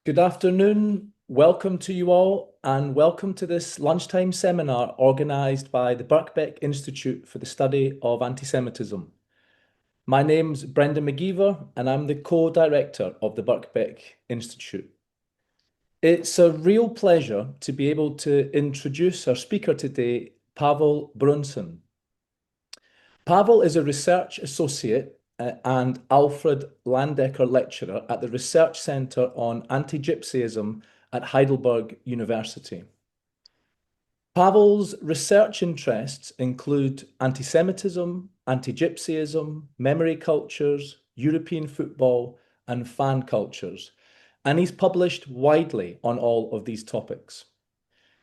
Good afternoon. Welcome to you all, and welcome to this lunchtime seminar organised by the Birkbeck Institute for the Study of Antisemitism. My name's Brendan McGeever, and I'm the co-director of the Birkbeck Institute. It's a real pleasure to be able to introduce our speaker today, Pavel Brunssen. Pavel is a research associate and Alfred Landecker Lecturer at the Research Centre on Anti-Gypsyism at Heidelberg University. Pavel's research interests include anti-Semitism, anti-Gypsyism, memory cultures, European football, and fan cultures, and he's published widely on all of these topics.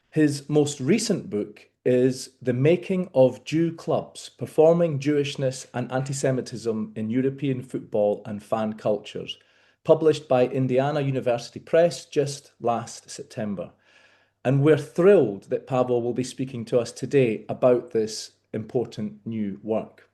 His most recent book is The Making of Jew Clubs, Performing Jewishness and Antisemitism in European Football and Fan Cultures, published by Indiana University Press just last September. And we're thrilled that Pavel will be speaking to us today about this important new work.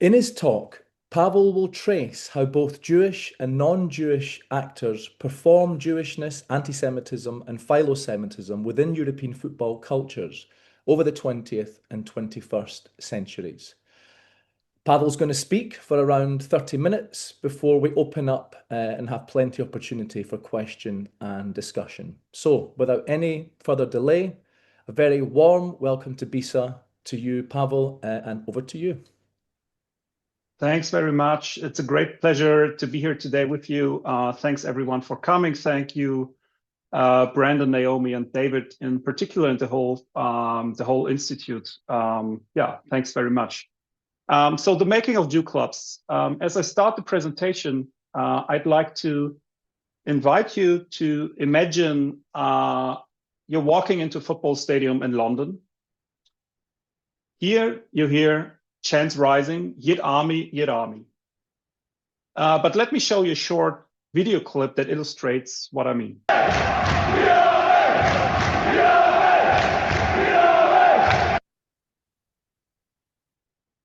In his talk, Pavel will trace how both Jewish and non-Jewish actors perform Jewishness, anti-Semitism and philosemitism within European football cultures over the 20th and 21st centuries. Pavel's going to speak for around 30 minutes before we open up and have plenty of opportunity for question and discussion. So without any further delay, a very warm welcome to BISA, to you, Pavel, and over to you. Thanks very much. It's a great pleasure to be here today with you. Thanks everyone for coming. Thank you, Brandon, Naomi, and David in particular, and the whole institute. Thanks very much. So the making of Jew clubs. As I start the presentation, I'd like to invite you to imagine you're walking into a football stadium in London. Here you hear chants rising, Yid Army, Yid Army. But let me show you a short video clip that illustrates what I mean.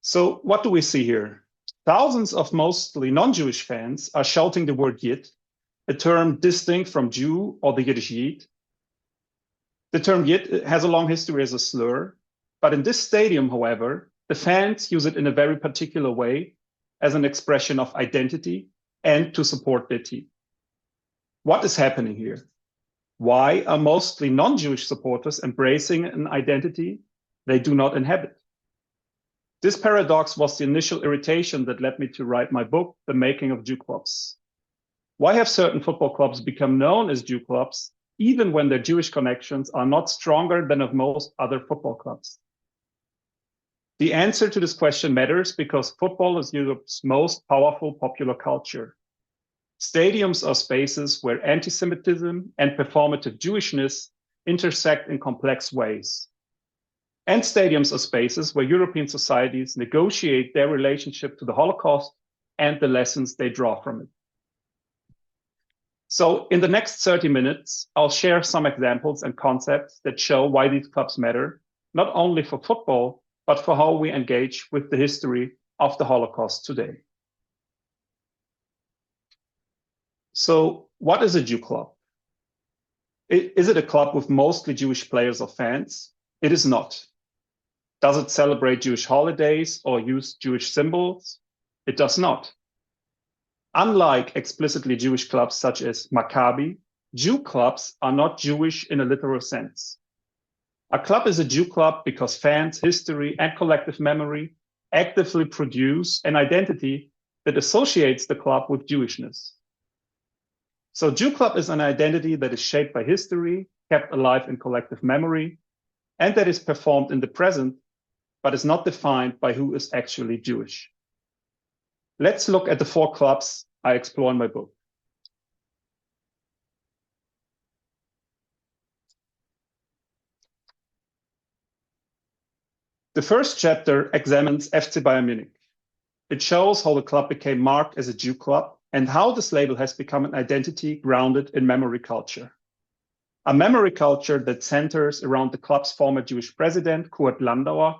So what do we see here? Thousands of mostly non-Jewish fans are shouting the word Yid, a term distinct from Jew or the Yiddish Yid. The term Yid has a long history as a slur, but in this stadium, however, the fans use it in a very particular way as an expression of identity and to support their team. What is happening here? Why are mostly non-Jewish supporters embracing an identity they do not inhabit? This paradox was the initial irritation that led me to write my book, The Making of Jew Clubs. Why have certain football clubs become known as Jew clubs, even when their Jewish connections are not stronger than of most other football clubs? The answer to this question matters because football is Europe's most powerful popular culture. Stadiums are spaces where anti-Semitism and performative Jewishness intersect in complex ways. And stadiums are spaces where European societies negotiate their relationship to the Holocaust and the lessons they draw from it. So in the next 30 minutes, I'll share some examples and concepts that show why these clubs matter, not only for football, but for how we engage with the history of the Holocaust today. So what is a Jew club? Is it a club with mostly Jewish players or fans? It is not. Does it celebrate Jewish holidays or use Jewish symbols? It does not. Unlike explicitly Jewish clubs such as Maccabi, Jew clubs are not Jewish in a literal sense. A club is a Jew club because fans, history, and collective memory actively produce an identity that associates the club with Jewishness. So Jew club is an identity that is shaped by history, kept alive in collective memory, and that is performed in the present, but is not defined by who is actually Jewish. Let's look at the 4 clubs I explore in my book. The first chapter examines FC Bayern Munich. It shows how the club became marked as a Jew club and how this label has become an identity grounded in memory culture. A memory culture that centers around the club's former Jewish president, Kurt Landauer,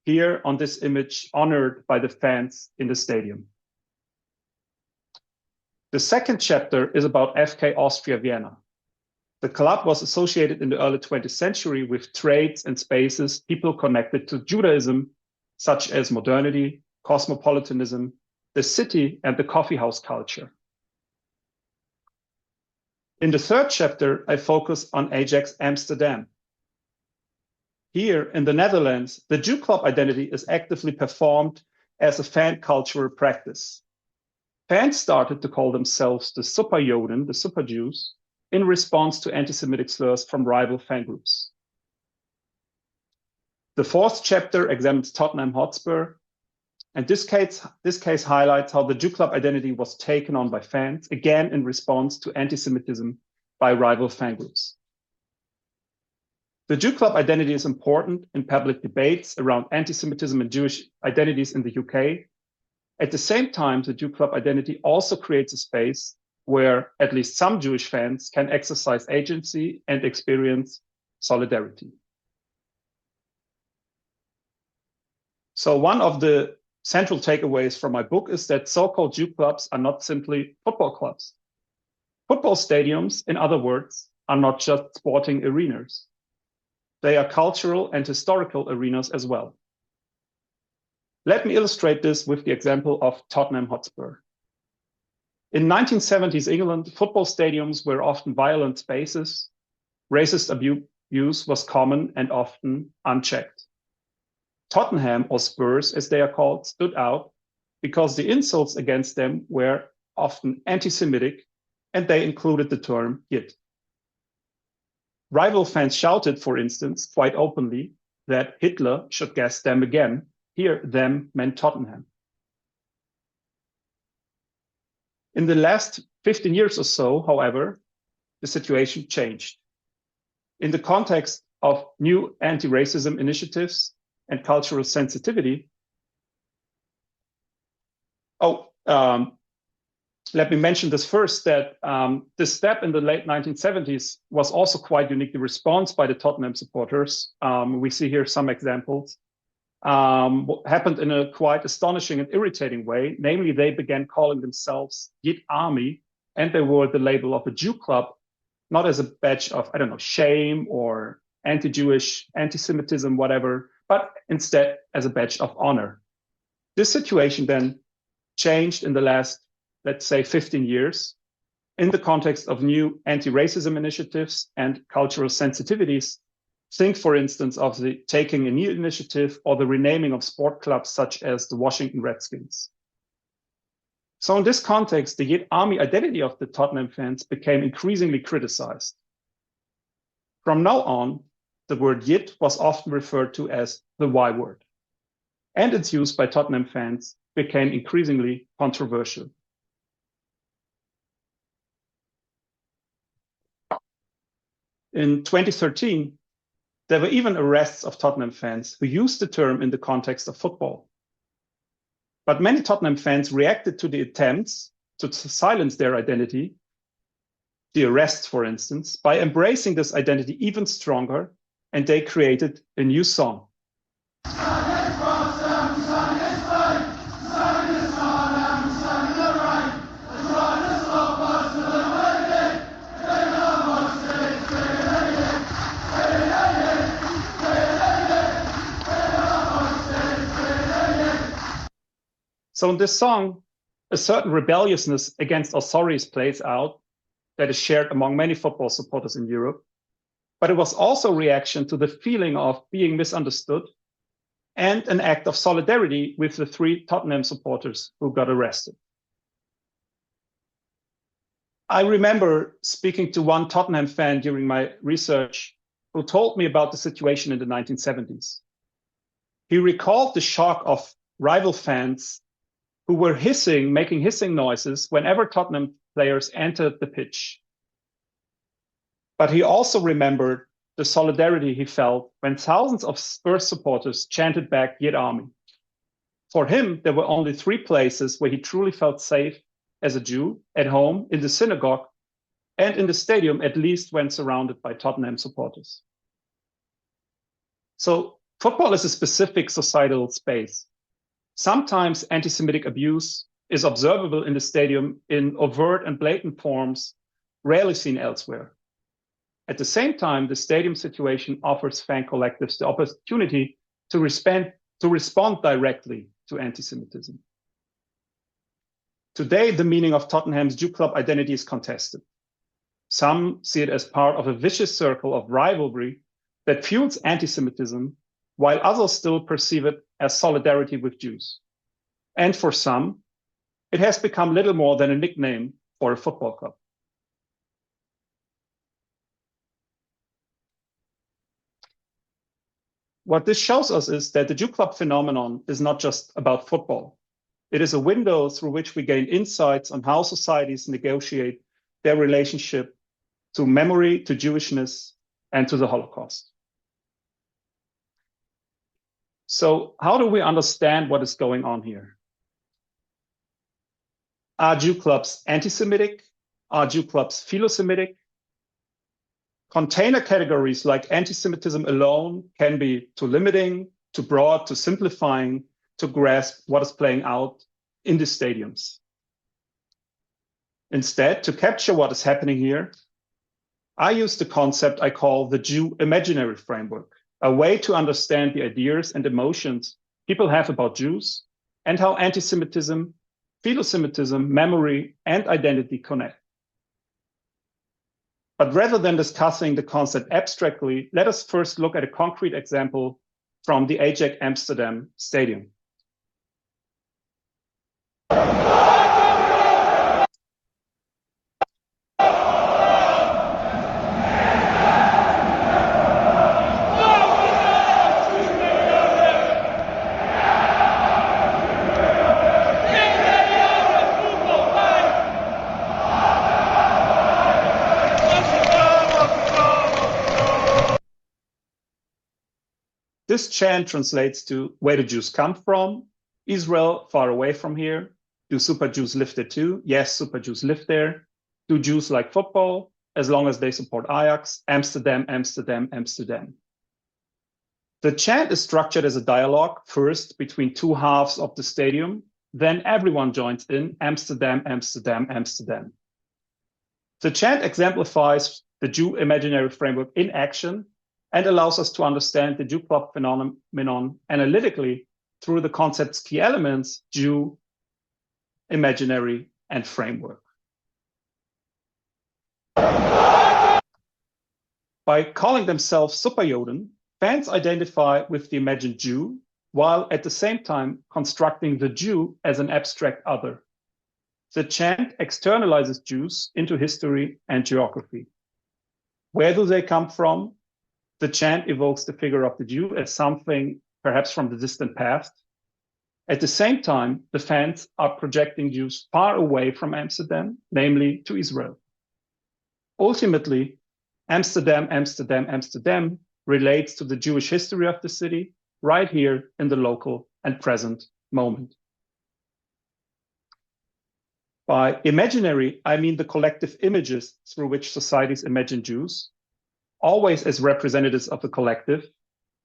here on this image honored by the fans in the stadium. The second chapter is about FK Austria Vienna. The club was associated in the early 20th century with trades and spaces, people connected to Judaism, such as modernity, cosmopolitanism, the city, and the coffeehouse culture. In the third chapter, I focus on Ajax Amsterdam. Here in the Netherlands, the Jew club identity is actively performed as a fan cultural practice. Fans started to call themselves the Superjoden, the Super Jews, in response to anti-Semitic slurs from rival fan groups. The fourth chapter examines Tottenham Hotspur, and this case highlights how the Jew club identity was taken on by fans, again in response to anti-Semitism by rival fan groups. The Jew club identity is important in public debates around anti-Semitism and Jewish identities in the UK. At the same time, the Jew club identity also creates a space where at least some Jewish fans can exercise agency and experience solidarity. So one of the central takeaways from my book is that so-called Jew clubs are not simply football clubs. Football stadiums, in other words, are not just sporting arenas. They are cultural and historical arenas as well. Let me illustrate this with the example of Tottenham Hotspur. In 1970s England, football stadiums were often violent spaces. Racist abuse was common and often unchecked. Tottenham, or Spurs as they are called, stood out because the insults against them were often anti-Semitic, and they included the term Yid. Rival fans shouted, for instance, quite openly, that Hitler should gas them again. Here, them meant Tottenham. In the last 15 years or so, however, the situation changed. In the context of new anti-racism initiatives and cultural sensitivity, let me mention this first, that this step in the late 1970s was also quite uniquely response by the Tottenham supporters. We see here some examples. What happened in a quite astonishing and irritating way. Namely, they began calling themselves Yid Army, and they wore the label of a Jew club, not as a badge of, shame or anti-Jewish, anti-Semitism, whatever, but instead as a badge of honor. This situation then changed in the last, let's say, 15 years in the context of new anti-racism initiatives and cultural sensitivities. Think, for instance, of the Taking a Knee initiative or the renaming of sport clubs such as the Washington Redskins. So in this context, the Yid Army identity of the Tottenham fans became increasingly criticized. From now on, the word Yid was often referred to as the Y word, and its use by Tottenham fans became increasingly controversial. In 2013, there were even arrests of Tottenham fans who used the term in the context of football. But many Tottenham fans reacted to the attempts to silence their identity, the arrests, for instance, by embracing this identity even stronger, and they created a new song. So in this song, a certain rebelliousness against authorities plays out that is shared among many football supporters in Europe. But it was also a reaction to the feeling of being misunderstood and an act of solidarity with the 3 Tottenham supporters who got arrested. I remember speaking to one Tottenham fan during my research who told me about the situation in the 1970s. He recalled the shock of rival fans who were making hissing noises whenever Tottenham players entered the pitch. But he also remembered the solidarity he felt when thousands of Spurs supporters chanted back Yid Army. For him, there were only 3 places where he truly felt safe as a Jew: at home, in the synagogue, and in the stadium, at least when surrounded by Tottenham supporters. So football is a specific societal space. Sometimes anti-Semitic abuse is observable in the stadium in overt and blatant forms rarely seen elsewhere. At the same time, the stadium situation offers fan collectives the opportunity to respond directly to anti-Semitism. Today, the meaning of Tottenham's Jew club identity is contested. Some see it as part of a vicious circle of rivalry that fuels anti-Semitism, while others still perceive it as solidarity with Jews. And for some, it has become little more than a nickname for a football club. What this shows us is that the Jew club phenomenon is not just about football. It is a window through which we gain insights on how societies negotiate their relationship to memory, to Jewishness, and to the Holocaust. So how do we understand what is going on here? Are Jew clubs anti-Semitic? Are Jew clubs philosemitic? Container categories like anti-Semitism alone can be too limiting, too broad, too simplifying to grasp what is playing out in the stadiums. Instead, to capture what is happening here, I use the concept I call the Jew imaginary framework, a way to understand the ideas and emotions people have about Jews and how anti-Semitism, philosemitism, memory, and identity connect. But rather than discussing the concept abstractly, let us first look at a concrete example from the Ajax Amsterdam stadium. This chant translates to where do Jews come from? Israel, far away from here. Do super Jews live there too? Yes, super Jews live there. Do Jews like football? As long as they support Ajax, Amsterdam, Amsterdam, Amsterdam. The chant is structured as a dialogue, first between two halves of the stadium, then everyone joins in, Amsterdam, Amsterdam, Amsterdam. The chant exemplifies the Jew imaginary framework in action and allows us to understand the Jew club phenomenon analytically through the concept's key elements, Jew, imaginary, and framework. By calling themselves Superjoden, fans identify with the imagined Jew, while at the same time constructing the Jew as an abstract other. The chant externalizes Jews into history and geography. Where do they come from? The chant evokes the figure of the Jew as something perhaps from the distant past. At the same time, the fans are projecting Jews far away from Amsterdam, namely to Israel. Ultimately, Amsterdam, Amsterdam, Amsterdam relates to the Jewish history of the city right here in the local and present moment. By imaginary, I mean the collective images through which societies imagine Jews, always as representatives of the collective,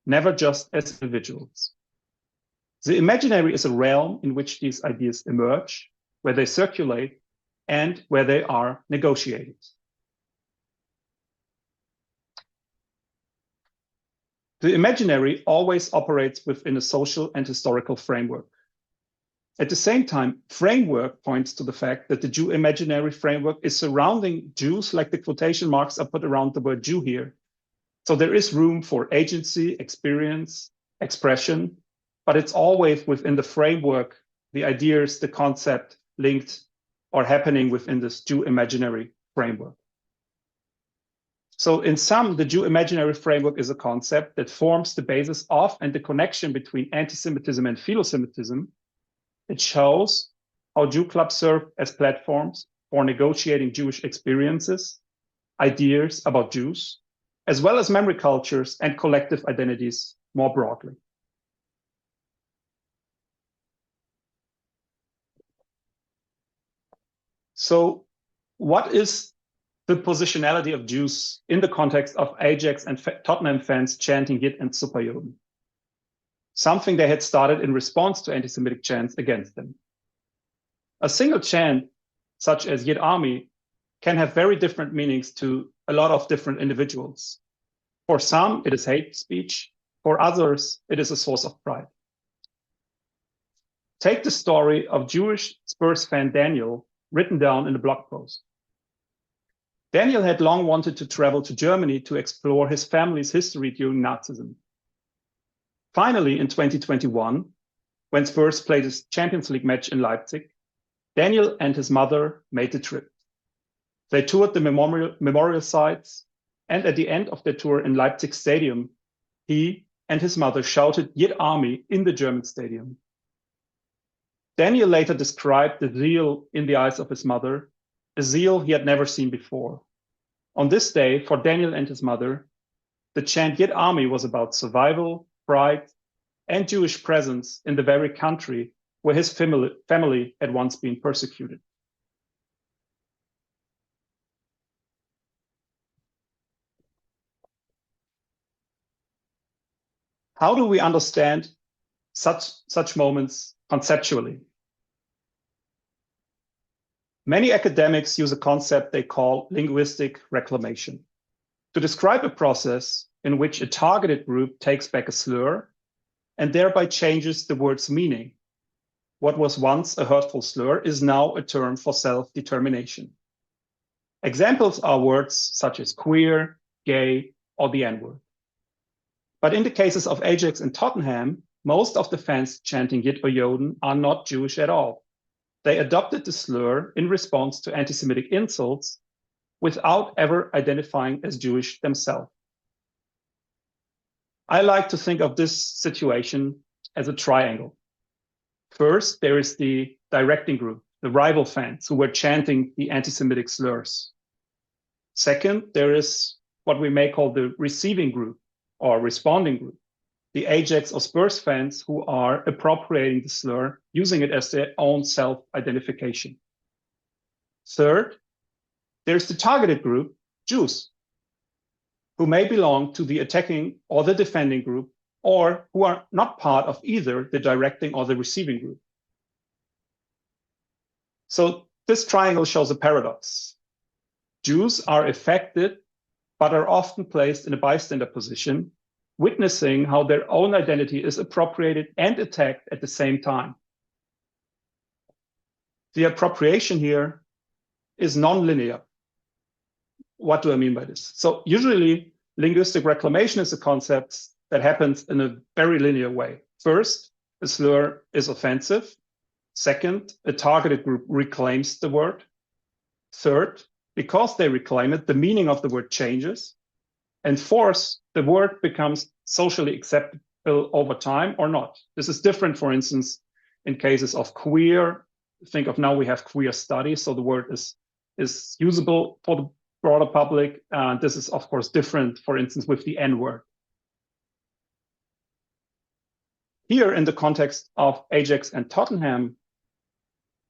never just as individuals. The imaginary is a realm in which these ideas emerge, where they circulate, and where they are negotiated. The imaginary always operates within a social and historical framework. At the same time, framework points to the fact that the Jew imaginary framework is surrounding Jews like the quotation marks are put around the word Jew here. So there is room for agency, experience, expression, but it's always within the framework, the ideas, the concept linked or happening within this Jew imaginary framework. So in sum, the Jew imaginary framework is a concept that forms the basis of and the connection between anti-Semitism and philosemitism. It shows how Jew clubs serve as platforms for negotiating Jewish experiences, ideas about Jews, as well as memory cultures and collective identities more broadly. So what is the positionality of Jews in the context of Ajax and Tottenham fans chanting Yid and Superjoden? Something they had started in response to anti-Semitic chants against them. A single chant, such as Yid Army, can have very different meanings to a lot of different individuals. For some, it is hate speech. For others, it is a source of pride. Take the story of Jewish Spurs fan Daniel, written down in a blog post. Daniel had long wanted to travel to Germany to explore his family's history during Nazism. Finally, in 2021, when Spurs played his Champions League match in Leipzig, Daniel and his mother made the trip. They toured the memorial sites, and at the end of their tour in Leipzig Stadium, he and his mother shouted Yid Army in the German stadium. Daniel later described the zeal in the eyes of his mother, a zeal he had never seen before. On this day, for Daniel and his mother, the chant Yid Army was about survival, pride, and Jewish presence in the very country where his family had once been persecuted. How do we understand such moments conceptually? Many academics use a concept they call linguistic reclamation to describe a process in which a targeted group takes back a slur and thereby changes the word's meaning. What was once a hurtful slur is now a term for self-determination. Examples are words such as queer, gay, or the N-word. But in the cases of Ajax and Tottenham, most of the fans chanting Yid or Yoden are not Jewish at all. They adopted the slur in response to anti-Semitic insults without ever identifying as Jewish themselves. I like to think of this situation as a triangle. First, there is the directing group, the rival fans who were chanting the anti-Semitic slurs. Second, there is what we may call the receiving group or responding group, the Ajax or Spurs fans who are appropriating the slur, using it as their own self-identification. Third, there's the targeted group, Jews, who may belong to the attacking or the defending group, or who are not part of either the directing or the receiving group. So this triangle shows a paradox. Jews are affected, but are often placed in a bystander position, witnessing how their own identity is appropriated and attacked at the same time. The appropriation here is non-linear. What do I mean by this? So usually linguistic reclamation is a concept that happens in a very linear way. First, a slur is offensive. Second, a targeted group reclaims the word. Third, because they reclaim it, the meaning of the word changes. And fourth, the word becomes socially acceptable over time or not. This is different, for instance, in cases of queer. Think of now we have queer studies, so the word is usable for the broader public. This is, of course, different, for instance, with the N-word. Here, in the context of Ajax and Tottenham,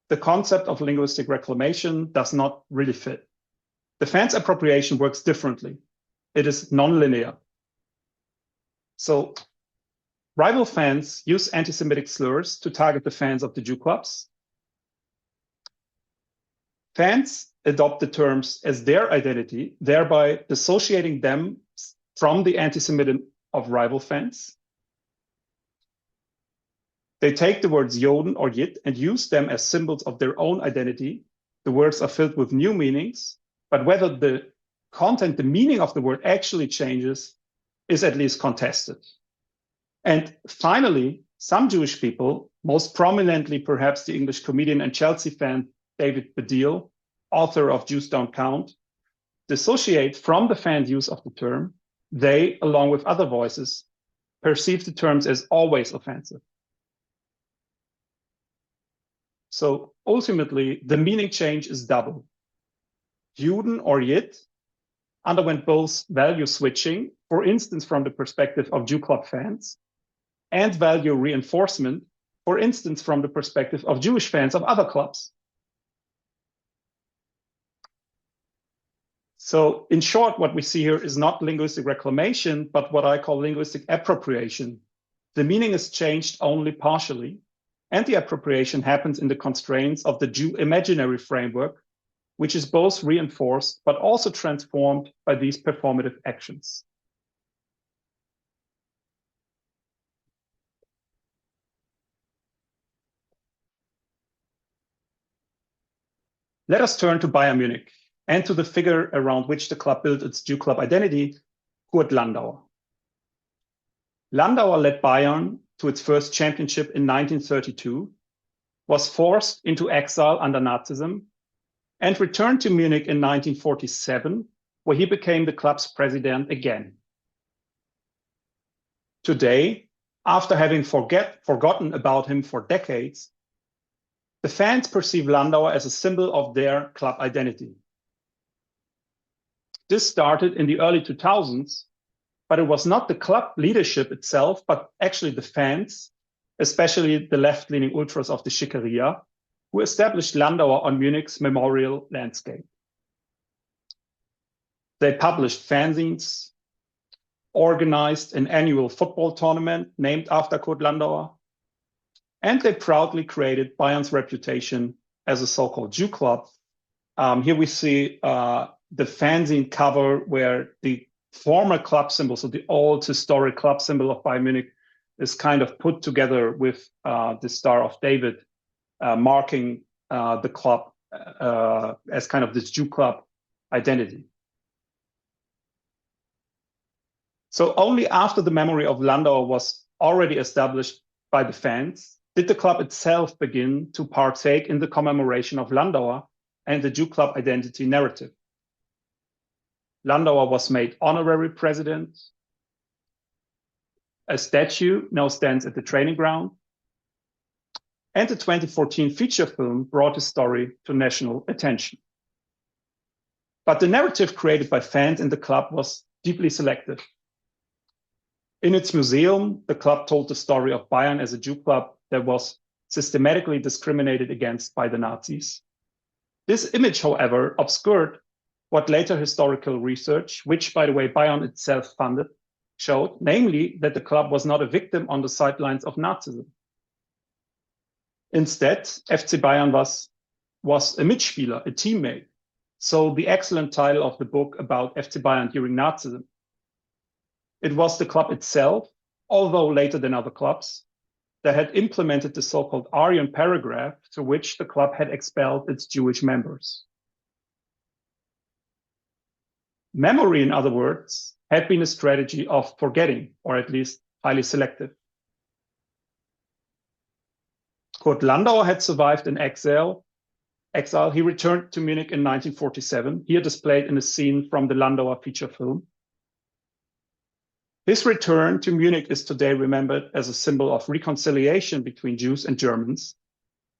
the concept of linguistic reclamation does not really fit. The fans' appropriation works differently. It is non-linear. So rival fans use anti-Semitic slurs to target the fans of the Jew clubs. Fans adopt the terms as their identity, thereby dissociating them from the anti-Semitism of rival fans. They take the words Yoden or Yid and use them as symbols of their own identity. The words are filled with new meanings, but whether the content, the meaning of the word actually changes is at least contested. And finally, some Jewish people, most prominently perhaps the English comedian and Chelsea fan David Baddiel, author of Jews Don't Count, dissociate from the fan use of the term. They, along with other voices, perceive the terms as always offensive. So ultimately, the meaning change is double. Juden or Yid underwent both value switching, for instance, from the perspective of Jew club fans, and value reinforcement, for instance, from the perspective of Jewish fans of other clubs. So in short, what we see here is not linguistic reclamation, but what I call linguistic appropriation. The meaning is changed only partially, and the appropriation happens in the constraints of the Jew imaginary framework, which is both reinforced but also transformed by these performative actions. Let us turn to Bayern Munich and to the figure around which the club built its Jew club identity, Kurt Landauer. Landauer led Bayern to its first championship in 1932, was forced into exile under Nazism, and returned to Munich in 1947, where he became the club's president again. Today, after having forgotten about him for decades, the fans perceive Landauer as a symbol of their club identity. This started in the early 2000s, but it was not the club leadership itself, but actually the fans, especially the left-leaning ultras of the Schickeria, who established Landauer on Munich's memorial landscape. They published fanzines, organized an annual football tournament named after Kurt Landauer, and they proudly created Bayern's reputation as a so-called Jew club. Here we see the fanzine cover where the former club symbol, so the old historic club symbol of Bayern Munich, is kind of put together with the Star of David, marking the club as kind of this Jew club identity. So only after the memory of Landauer was already established by the fans did the club itself begin to partake in the commemoration of Landauer and the Jew club identity narrative. Landauer was made honorary president. A statue now stands at the training ground. And the 2014 feature film brought his story to national attention. But the narrative created by fans in the club was deeply selective. In its museum, the club told the story of Bayern as a Jew club that was systematically discriminated against by the Nazis. This image, however, obscured what later historical research, which, by the way, Bayern itself funded, showed, namely that the club was not a victim on the sidelines of Nazism. Instead, FC Bayern was a Mitspieler, a teammate. So the excellent title of the book about FC Bayern during Nazism. It was the club itself, although later than other clubs, that had implemented the so-called Aryan paragraph through which the club had expelled its Jewish members. Memory, in other words, had been a strategy of forgetting, or at least highly selective. Kurt Landauer had survived in exile. He returned to Munich in 1947, here displayed in a scene from the Landauer feature film. His return to Munich is today remembered as a symbol of reconciliation between Jews and Germans,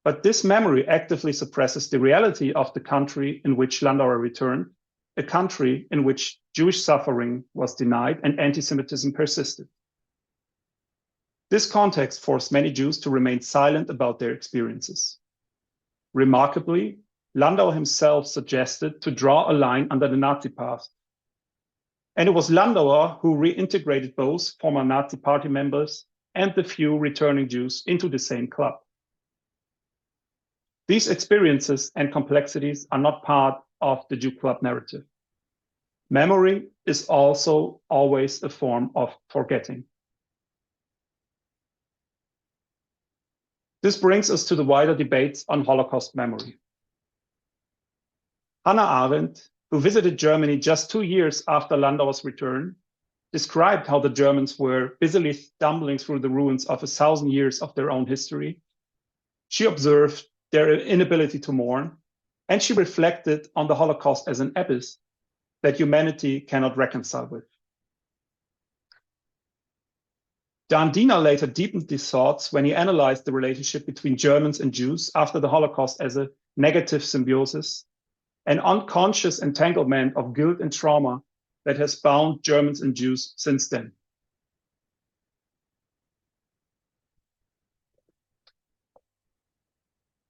but this memory actively suppresses the reality of the country in which Landauer returned, a country in which Jewish suffering was denied and anti-Semitism persisted. This context forced many Jews to remain silent about their experiences. Remarkably, Landauer himself suggested to draw a line under the Nazi past. And it was Landauer who reintegrated both former Nazi party members and the few returning Jews into the same club. These experiences and complexities are not part of the Jew club narrative. Memory is also always a form of forgetting. This brings us to the wider debates on Holocaust memory. Hannah Arendt, who visited Germany just 2 years after Landauer's return, described how the Germans were busily stumbling through the ruins of 1,000 years of their own history. She observed their inability to mourn, and she reflected on the Holocaust as an abyss that humanity cannot reconcile with. Dandina later deepened these thoughts when he analyzed the relationship between Germans and Jews after the Holocaust as a negative symbiosis, an unconscious entanglement of guilt and trauma that has bound Germans and Jews since then.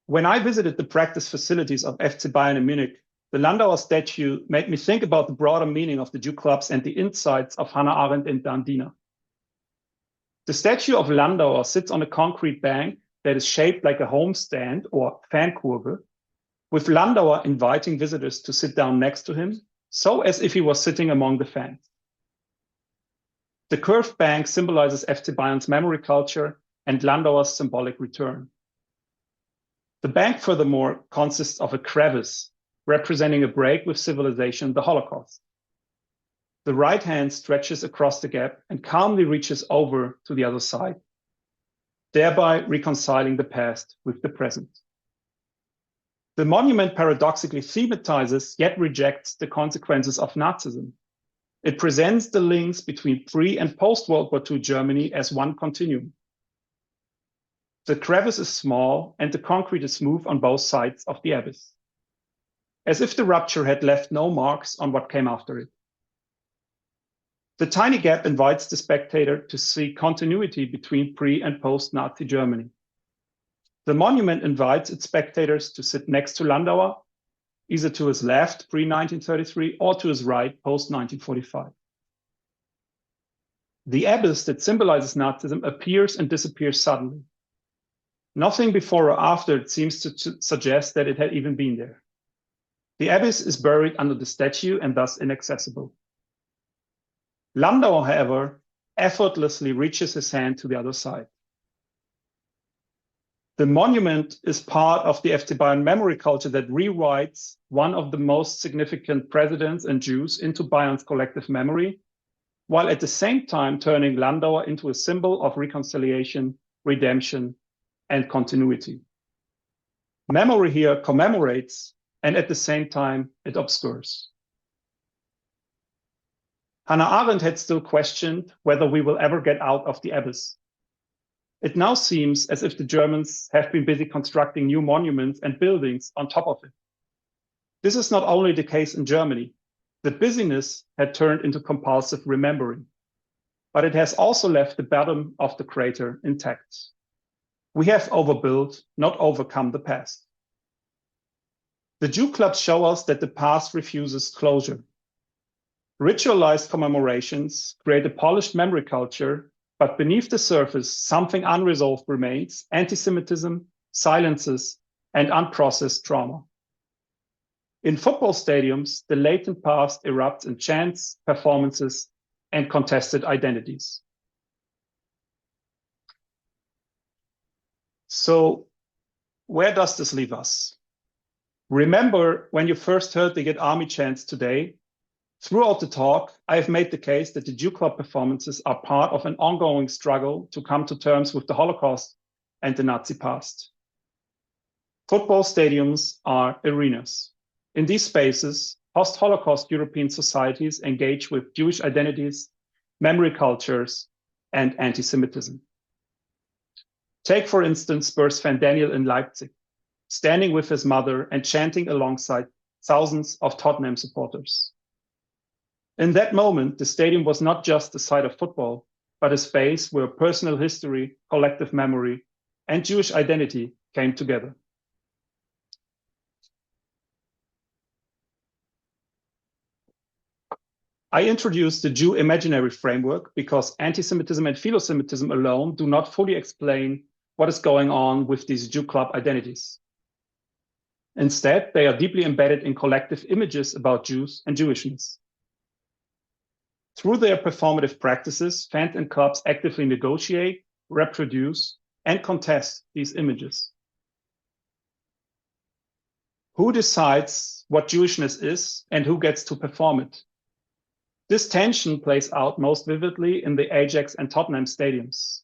When I visited the practice facilities of FC Bayern in Munich, the Landauer statue made me think about the broader meaning of the Jew clubs and the insights of Hannah Arendt and Dandina. The statue of Landauer sits on a concrete bank that is shaped like a homestand or Fankurve, with Landauer inviting visitors to sit down next to him, so as if he was sitting among the fans. The curved bank symbolizes FC Bayern's memory culture and Landauer's symbolic return. The bank, furthermore, consists of a crevice representing a break with civilization, the Holocaust. The right hand stretches across the gap and calmly reaches over to the other side, thereby reconciling the past with the present. The monument paradoxically thematizes yet rejects the consequences of Nazism. It presents the links between pre- and post-World War II Germany as one continuum. The crevice is small and the concrete is smooth on both sides of the abyss, as if the rupture had left no marks on what came after it. The tiny gap invites the spectator to see continuity between pre- and post-Nazi Germany. The monument invites its spectators to sit next to Landauer, either to his left pre-1933 or to his right post-1945. The abyss that symbolizes Nazism appears and disappears suddenly. Nothing before or after it seems to suggest that it had even been there. The abyss is buried under the statue and thus inaccessible. Landauer, however, effortlessly reaches his hand to the other side. The monument is part of the FC Bayern memory culture that rewrites one of the most significant presidents and Jews into Bayern's collective memory, while at the same time turning Landauer into a symbol of reconciliation, redemption, and continuity. Memory here commemorates, and at the same time, it obscures. Hannah Arendt had still questioned whether we will ever get out of the abyss. It now seems as if the Germans have been busy constructing new monuments and buildings on top of it. This is not only the case in Germany. The busyness had turned into compulsive remembering, but it has also left the bottom of the crater intact. We have overbuilt, not overcome the past. The Jew clubs show us that the past refuses closure. Ritualized commemorations create a polished memory culture, but beneath the surface, something unresolved remains: anti-Semitism, silences, and unprocessed trauma. In football stadiums, the latent past erupts in chants, performances, and contested identities. So, where does this leave us? Remember when you first heard the Yid Army chants today? Throughout the talk, I have made the case that the Jew club performances are part of an ongoing struggle to come to terms with the Holocaust and the Nazi past. Football stadiums are arenas. In these spaces, post-Holocaust European societies engage with Jewish identities, memory cultures, and anti-Semitism. Take, for instance, Spurs fan Daniel in Leipzig, standing with his mother and chanting alongside thousands of Tottenham supporters. In that moment, the stadium was not just a site of football, but a space where personal history, collective memory, and Jewish identity came together. I introduced the Jew imaginary framework because anti-Semitism and philosemitism alone do not fully explain what is going on with these Jew club identities. Instead, they are deeply embedded in collective images about Jews and Jewishness. Through their performative practices, fans and clubs actively negotiate, reproduce, and contest these images. Who decides what Jewishness is and who gets to perform it? This tension plays out most vividly in the Ajax and Tottenham stadiums.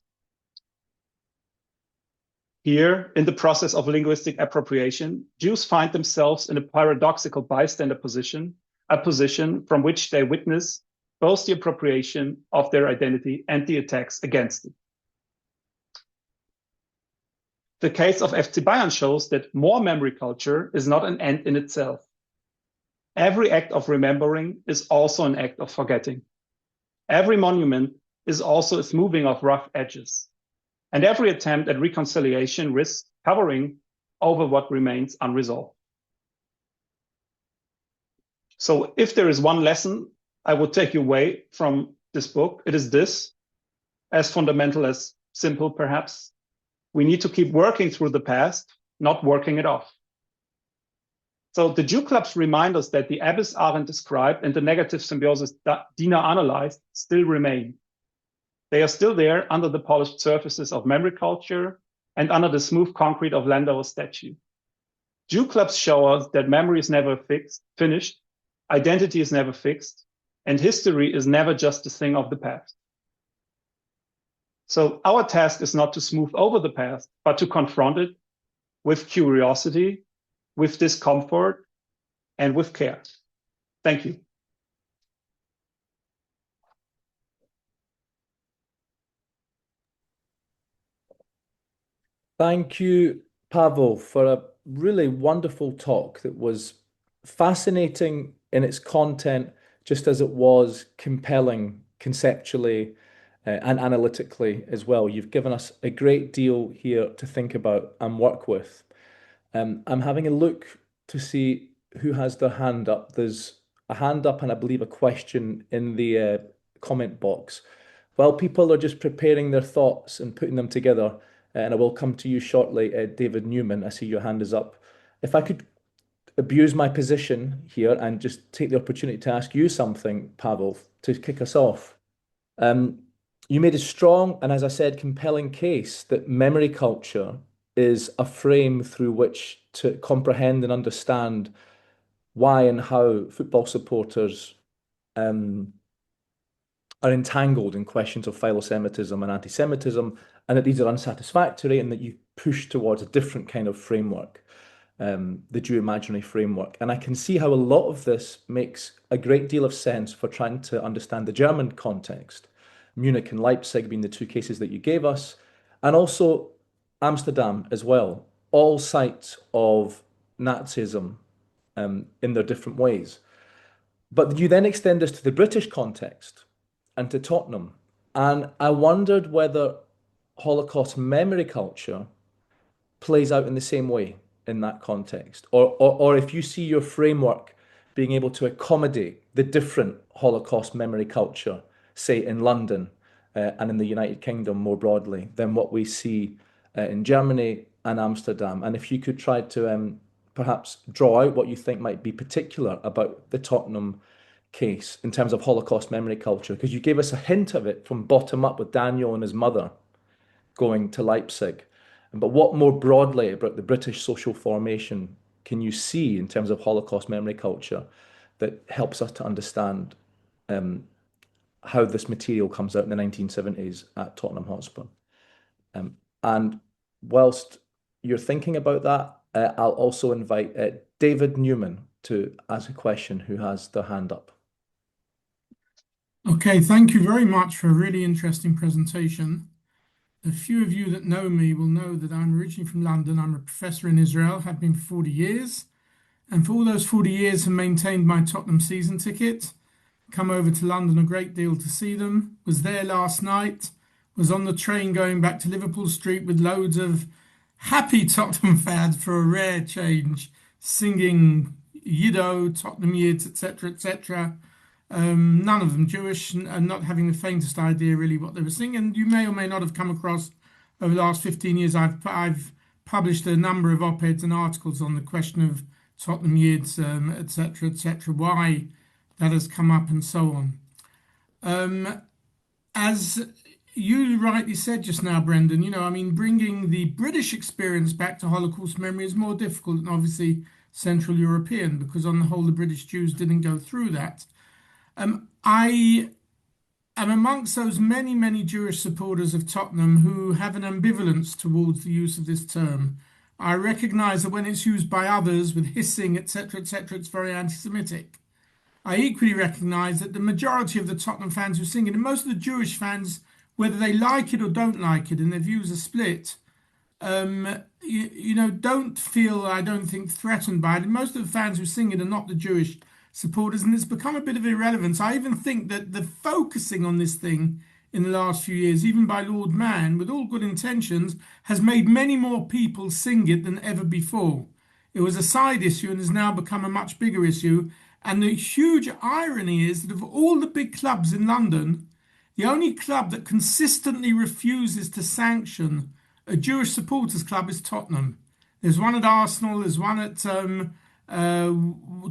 Here, in the process of linguistic appropriation, Jews find themselves in a paradoxical bystander position, a position from which they witness both the appropriation of their identity and the attacks against it. The case of FC Bayern shows that more memory culture is not an end in itself. Every act of remembering is also an act of forgetting. Every monument is also a smoothing of rough edges. And every attempt at reconciliation risks covering over what remains unresolved. So if there is one lesson I would take you away from this book, it is this, as fundamental as simple perhaps. We need to keep working through the past, not working it off. So the Jew clubs remind us that the abyss Arendt described and the negative symbiosis Dina analyzed still remain. They are still there under the polished surfaces of memory culture and under the smooth concrete of Landauer's statue. Jew clubs show us that memory is never finished, identity is never fixed, and history is never just a thing of the past. So our task is not to smooth over the past, but to confront it with curiosity, with discomfort, and with care. Thank you. Thank you, Pavel, for a really wonderful talk that was fascinating in its content, just as it was compelling conceptually and analytically as well. You've given us a great deal here to think about and work with. I'm having a look to see who has their hand up. There's a hand up and I believe a question in the comment box. While people are just preparing their thoughts and putting them together, and I will come to you shortly, David Newman. I see your hand is up. If I could abuse my position here and just take the opportunity to ask you something, Pavel, to kick us off. You made a strong and, as I said, compelling case that memory culture is a frame through which to comprehend and understand why and how football supporters are entangled in questions of philosemitism and anti-Semitism, and that these are unsatisfactory, and that you push towards a different kind of framework, the Jew imaginary framework. And I can see how a lot of this makes a great deal of sense for trying to understand the German context, Munich and Leipzig being the two cases that you gave us, and also Amsterdam as well, all sites of Nazism in their different ways. But you then extend this to the British context and to Tottenham. And I wondered whether Holocaust memory culture plays out in the same way in that context, or if you see your framework being able to accommodate the different Holocaust memory culture, say in London and in the United Kingdom more broadly, than what we see in Germany and Amsterdam. And if you could try to perhaps draw out what you think might be particular about the Tottenham case in terms of Holocaust memory culture, because you gave us a hint of it from bottom up with Daniel and his mother going to Leipzig. But what more broadly about the British social formation can you see in terms of Holocaust memory culture that helps us to understand how this material comes out in the 1970s at Tottenham Hotspur? And whilst you're thinking about that, I'll also invite David Newman to ask a question, who has their hand up. Okay, thank you very much for a really interesting presentation. The few of you that know me will know that I'm originally from London. I'm a professor in Israel, have been for 40 years. And for all those 40 years have maintained my Tottenham season ticket. Come over to London a great deal to see them. Was there last night. Was on the train going back to Liverpool Street with loads of happy Tottenham fans for a rare change, singing Yiddo, Tottenham Yids, etc., etc. None of them Jewish and not having the faintest idea really what they were singing. And you may or may not have come across over the last 15 years, I've published a number of op-eds and articles on the question of Tottenham Yids, etc., why that has come up and so on. As you rightly said just now, Brendan, I mean, bringing the British experience back to Holocaust memory is more difficult than obviously Central European, because on the whole, the British Jews didn't go through that. I am amongst those many, many Jewish supporters of Tottenham who have an ambivalence towards the use of this term. I recognise that when it's used by others with hissing, etc., it's very anti-Semitic. I equally recognise that the majority of the Tottenham fans who sing it, and most of the Jewish fans, whether they like it or don't like it, and their views are split, don't feel, I don't think, threatened by it. And most of the fans who sing it are not the Jewish supporters, and it's become a bit of irrelevance. I even think that the focusing on this thing in the last few years, even by Lord Mann, with all good intentions, has made many more people sing it than ever before. It was a side issue and has now become a much bigger issue. And the huge irony is that of all the big clubs in London, the only club that consistently refuses to sanction a Jewish supporters club is Tottenham. There's one at Arsenal, there's one at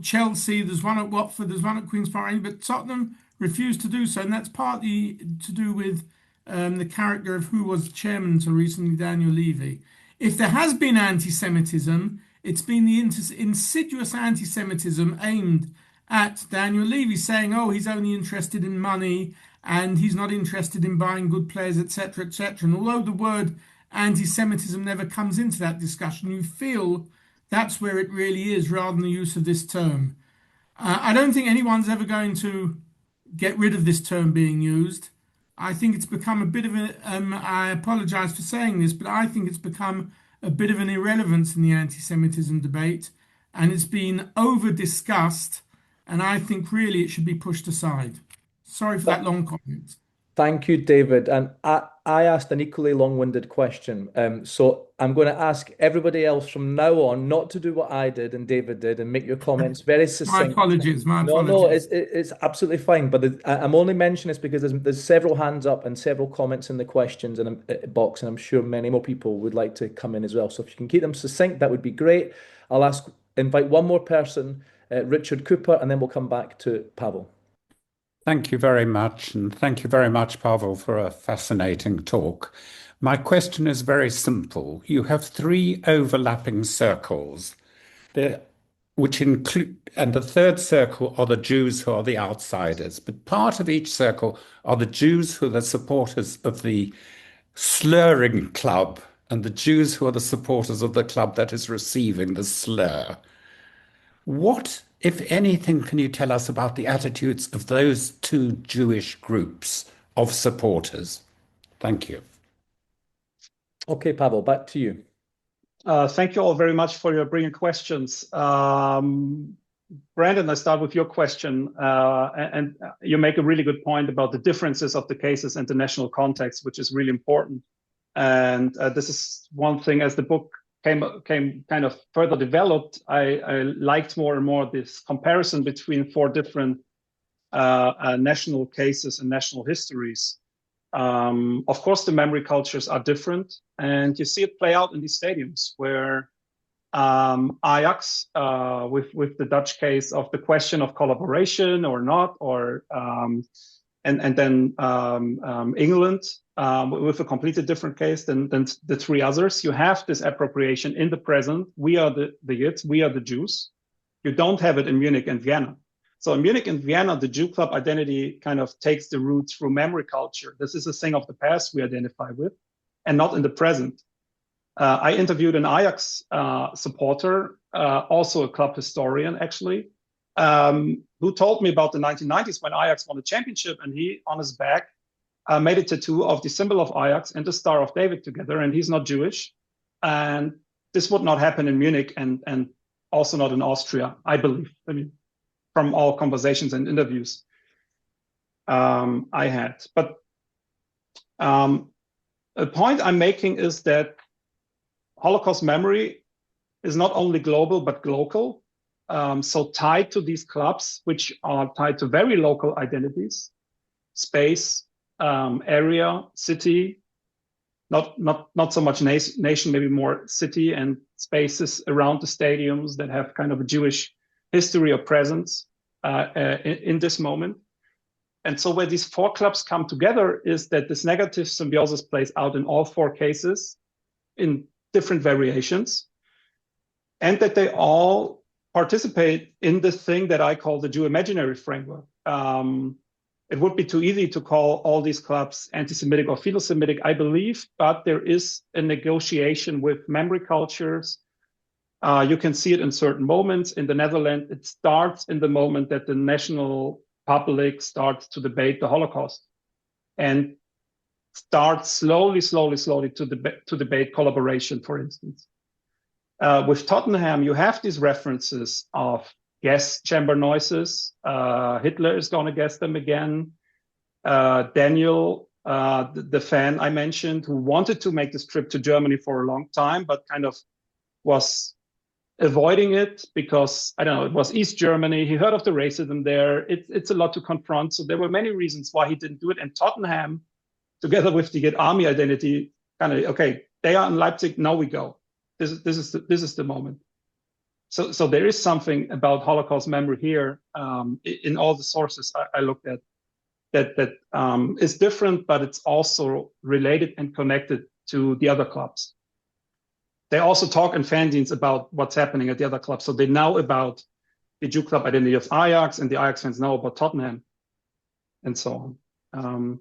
Chelsea, there's one at Watford, there's one at Queen's Park, but Tottenham refused to do so, and that's partly to do with the character of who was chairman until recently, Daniel Levy. If there has been anti-Semitism, it's been the insidious anti-Semitism aimed at Daniel Levy, saying, oh, he's only interested in money and he's not interested in buying good players, etc., etc. And although the word anti-Semitism never comes into that discussion, you feel that's where it really is, rather than the use of this term. I don't think anyone's ever going to get rid of this term being used. I think it's become a bit of I apologize for saying this, but I think it's become a bit of an irrelevance in the anti-Semitism debate, and it's been over-discussed, and I think really it should be pushed aside. Sorry for that long comment. Thank you, David. And I asked an equally long-winded question. So I'm going to ask everybody else from now on not to do what I did and David did and make your comments very succinct. My apologies. No, it's absolutely fine. But I'm only mentioning this because there's several hands up and several comments in the questions and box, and I'm sure many more people would like to come in as well. So if you can keep them succinct, that would be great. I'll invite one more person, Richard Cooper, and then we'll come back to Pavel. Thank you very much, and thank you very much, Pavel, for a fascinating talk. My question is very simple. You have three overlapping circles, which include, and the third circle are the Jews who are the outsiders. But part of each circle are the Jews who are the supporters of the slurring club, and the Jews who are the supporters of the club that is receiving the slur. What, if anything, can you tell us about the attitudes of those two Jewish groups of supporters? Thank you. Okay, Pavel, back to you. Thank you all very much for your brilliant questions. Brandon, I start with your question, and you make a really good point about the differences of the cases and the national context, which is really important. And this is one thing, as the book came kind of further developed, I liked more and more this comparison between four different national cases and national histories. Of course, the memory cultures are different, and you see it play out in these stadiums where Ajax, with the Dutch case of the question of collaboration or not, or and then England with a completely different case than the three others. You have this appropriation in the present. We are the Yids, we are the Jews. You don't have it in Munich and Vienna. So in Munich and Vienna, the Jew club identity kind of takes the roots through memory culture. This is a thing of the past we identify with, and not in the present. I interviewed an Ajax supporter, also a club historian actually, who told me about the 1990s when Ajax won the championship, and he, on his back, made a tattoo of the symbol of Ajax and the Star of David together, and he's not Jewish. And this would not happen in Munich and also not in Austria, I believe. I mean, from all conversations and interviews I had. But a point I'm making is that Holocaust memory is not only global, but local. So tied to these clubs, which are tied to very local identities, space, area, city, not so much nation, maybe more city and spaces around the stadiums that have kind of a Jewish history or presence in this moment. And so where these four clubs come together is that this negative symbiosis plays out in all four cases in different variations, and that they all participate in this thing that I call the Jew imaginary framework. It would be too easy to call all these clubs anti-Semitic or philosemitic, I believe, but there is a negotiation with memory cultures. You can see it in certain moments. In the Netherlands, it starts in the moment that the national public starts to debate the Holocaust and starts slowly to debate collaboration, for instance. With Tottenham, you have these references of gas chamber noises. Hitler is going to guess them again. Daniel, the fan I mentioned, who wanted to make this trip to Germany for a long time, but kind of was avoiding it because, I don't know, it was East Germany. He heard of the racism there. It's a lot to confront. So there were many reasons why he didn't do it. And Tottenham, together with the Yid Army identity, kind of, okay, they are in Leipzig, now we go. This is the moment. So there is something about Holocaust memory here in all the sources I looked at that is different, but it's also related and connected to the other clubs. They also talk in fanzines about what's happening at the other clubs. So they know about the Jew club identity of Ajax, and the Ajax fans know about Tottenham, and so on.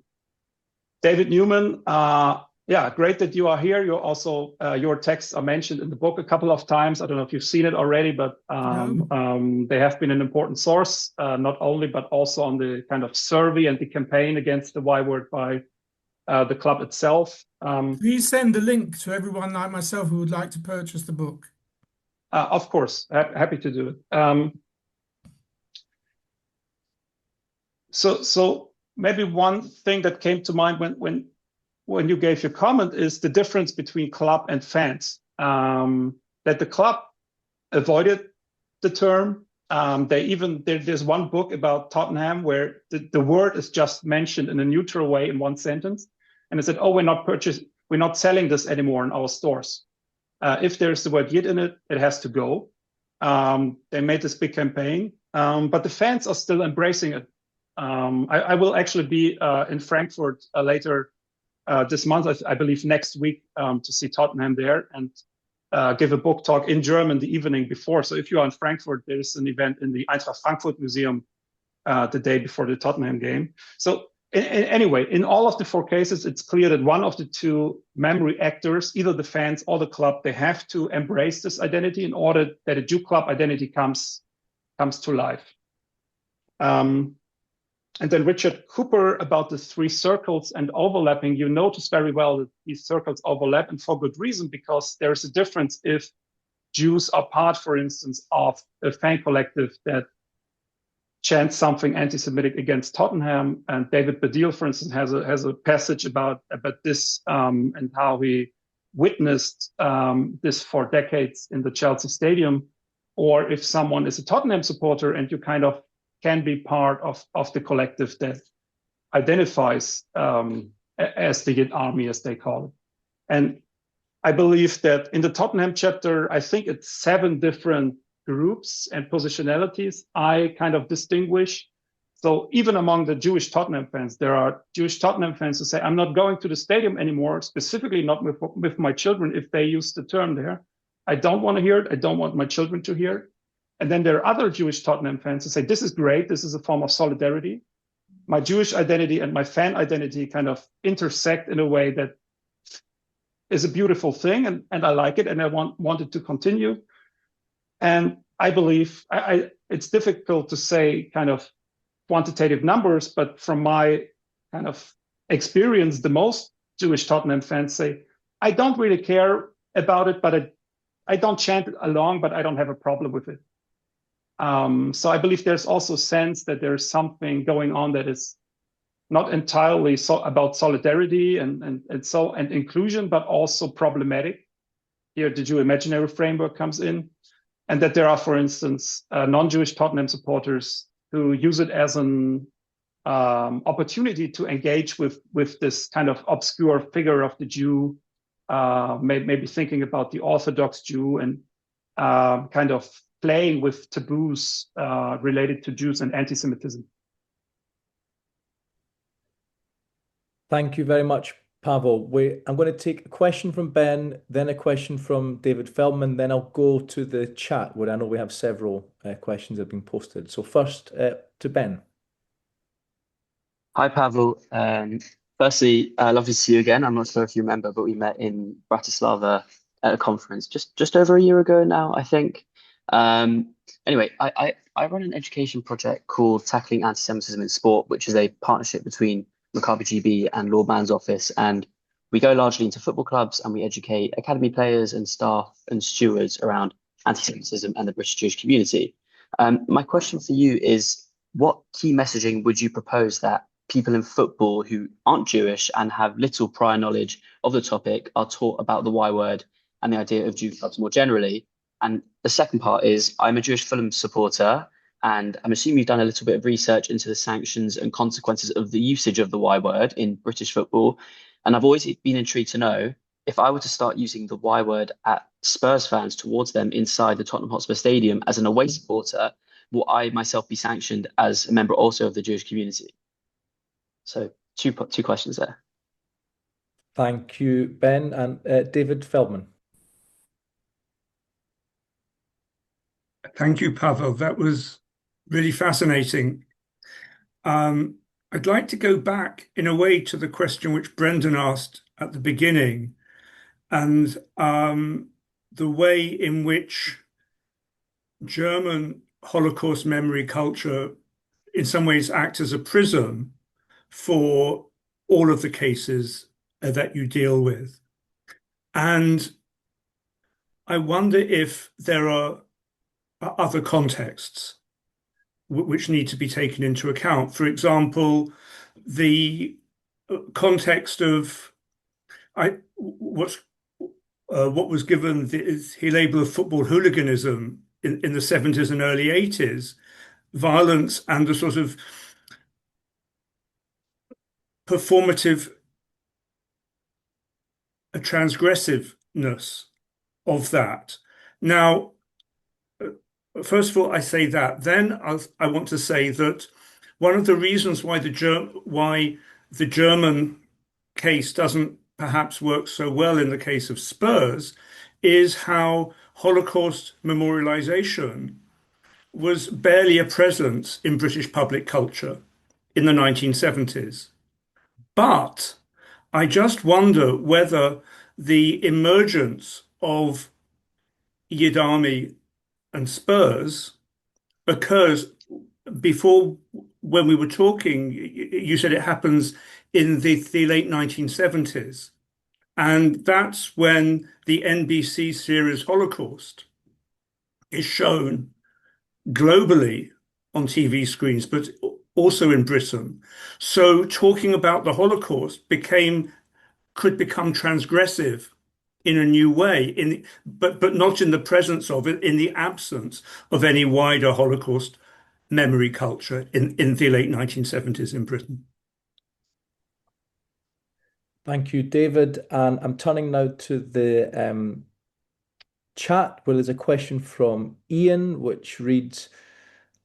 David Newman, yeah, great that you are here. You're also your texts are mentioned in the book a couple of times. I don't know if you've seen it already, but they have been an important source, not only but also on the kind of survey and the campaign against the Y word by the club itself. Please send a link to everyone like myself who would like to purchase the book. Of course, happy to do it. So maybe one thing that came to mind when you gave your comment is the difference between club and fans. That the club avoided the term. There's one book about Tottenham where the word is just mentioned in a neutral way in one sentence, and it said, "Oh, we're not selling this anymore in our stores. If there's the word Yid in it, it has to go." They made this big campaign, but the fans are still embracing it. I will actually be in Frankfurt later this month, I believe next week, to see Tottenham there and give a book talk in German the evening before. So if you are in Frankfurt, there is an event in the Eintracht Frankfurt Museum the day before the Tottenham game. So anyway, in all of the four cases, it's clear that one of the two memory actors, either the fans or the club, they have to embrace this identity in order that a Jew club identity comes to life. And then Richard Cooper about the three circles and overlapping, you notice very well that these circles overlap, and for good reason, because there's a difference if Jews are part, for instance, of a fan collective that chants something anti-Semitic against Tottenham. And David Baddiel, for instance, has a passage about this and how he witnessed this for decades in the Chelsea Stadium. Or if someone is a Tottenham supporter and you kind of can be part of the collective that identifies as the Yid Army, as they call it. And I believe that in the Tottenham chapter, I think it's 7 different groups and positionalities I kind of distinguish. So even among the Jewish Tottenham fans, there are Jewish Tottenham fans who say, I'm not going to the stadium anymore, specifically not with my children, if they use the term there. I don't want to hear it. I don't want my children to hear it. And then there are other Jewish Tottenham fans who say, this is great. This is a form of solidarity. My Jewish identity and my fan identity kind of intersect in a way that is a beautiful thing. And I like it. And I want it to continue. And I believe it's difficult to say kind of quantitative numbers, but from my kind of experience, the most Jewish Tottenham fans say, I don't really care about it, but I don't chant it along, but I don't have a problem with it. So I believe there's also a sense that there's something going on that is not entirely about solidarity and inclusion, but also problematic. Here, the Jew imaginary framework comes in, and that there are, for instance, non-Jewish Tottenham supporters who use it as an opportunity to engage with this kind of obscure figure of the Jew, maybe thinking about the Orthodox Jew and kind of playing with taboos related to Jews and anti-Semitism. Thank you very much, Pavel. I'm going to take a question from Ben, then a question from David Feldman, then I'll go to the chat where I know we have several questions that have been posted. So first to Ben. Hi, Pavel. Firstly, lovely to see you again. I'm not sure if you remember, but we met in Bratislava at a conference just over a year ago now, I think. Anyway, I run an education project called Tackling Antisemitism in Sport, which is a partnership between Maccabi GB and Lord Mayor's office. And we go largely into football clubs and we educate academy players and staff and stewards around anti-Semitism and the British Jewish community. My question for you is, what key messaging would you propose that people in football who aren't Jewish and have little prior knowledge of the topic are taught about the Y word and the idea of Jew clubs more generally? And the second part is, I'm a Jewish Fulham supporter, and I'm assuming you've done a little bit of research into the sanctions and consequences of the usage of the Y word in British football. And I've always been intrigued to know if I were to start using the Y word at Spurs fans towards them inside the Tottenham Hotspur Stadium as an away supporter, will I myself be sanctioned as a member also of the Jewish community? So two questions there. Thank you, Ben. And David Feldman. Thank you, Pavel. That was really fascinating. I'd like to go back in a way to the question which Brendan asked at the beginning, and the way in which German Holocaust memory culture in some ways acts as a prism for all of the cases that you deal with. And I wonder if there are other contexts which need to be taken into account. For example, the context of what was given the label of football hooliganism in the 70s and early 80s, violence and the sort of performative transgressiveness of that. Now, first of all, I say that. Then I want to say that one of the reasons why the German case doesn't perhaps work so well in the case of Spurs is how Holocaust memorialization was barely a presence in British public culture in the 1970s. But I just wonder whether the emergence of Yid Army and Spurs occurs before, when we were talking, you said it happens in the late 1970s. And that's when the NBC series Holocaust is shown globally on TV screens, but also in Britain. So talking about the Holocaust could become transgressive in a new way, but not in the presence of it, in the absence of any wider Holocaust memory culture in the late 1970s in Britain. Thank you, David. And I'm turning now to the chat where there's a question from Ian, which reads,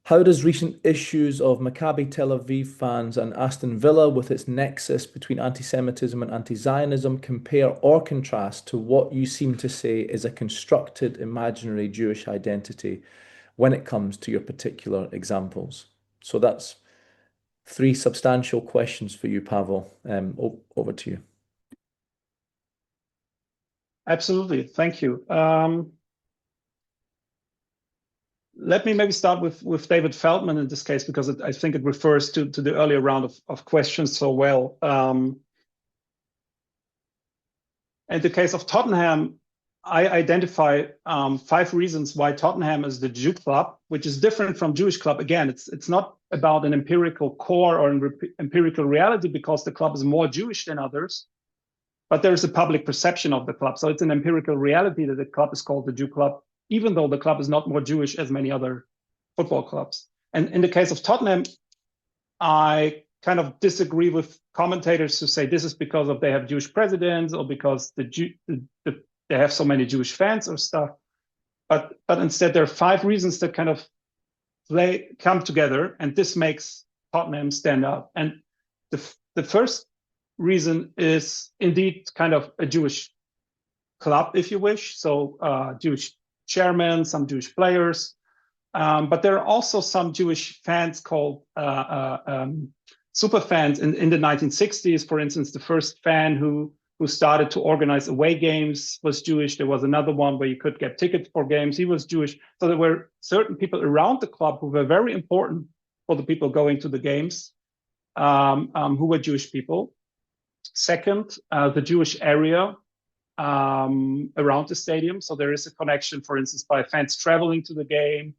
how does recent issues of Maccabi Tel Aviv fans and Aston Villa with its nexus between anti-Semitism and anti-Zionism compare or contrast to what you seem to say is a constructed imaginary Jewish identity when it comes to your particular examples? So that's three substantial questions for you, Pavel. Over to you. Absolutely. Thank you. Let me maybe start with David Feldman in this case, because I think it refers to the earlier round of questions so well. In the case of Tottenham, I identify 5 reasons why Tottenham is the Jew club, which is different from Jewish club. Again, it's not about an empirical core or an empirical reality because the club is more Jewish than others, but there's a public perception of the club. So it's an empirical reality that the club is called the Jew club, even though the club is not more Jewish as many other football clubs. And in the case of Tottenham, I kind of disagree with commentators who say this is because they have Jewish presidents or because they have so many Jewish fans or stuff. But instead, there are 5 reasons that kind of come together, and this makes Tottenham stand out. And the first reason is indeed kind of a Jewish club, if you wish. So Jewish chairman, some Jewish players, but there are also some Jewish fans called super fans in the 1960s. For instance, the first fan who started to organize away games was Jewish. There was another one where you could get tickets for games. He was Jewish. So there were certain people around the club who were very important for the people going to the games, who were Jewish people. Second, the Jewish area around the stadium. So there is a connection, for instance, by fans traveling to the game,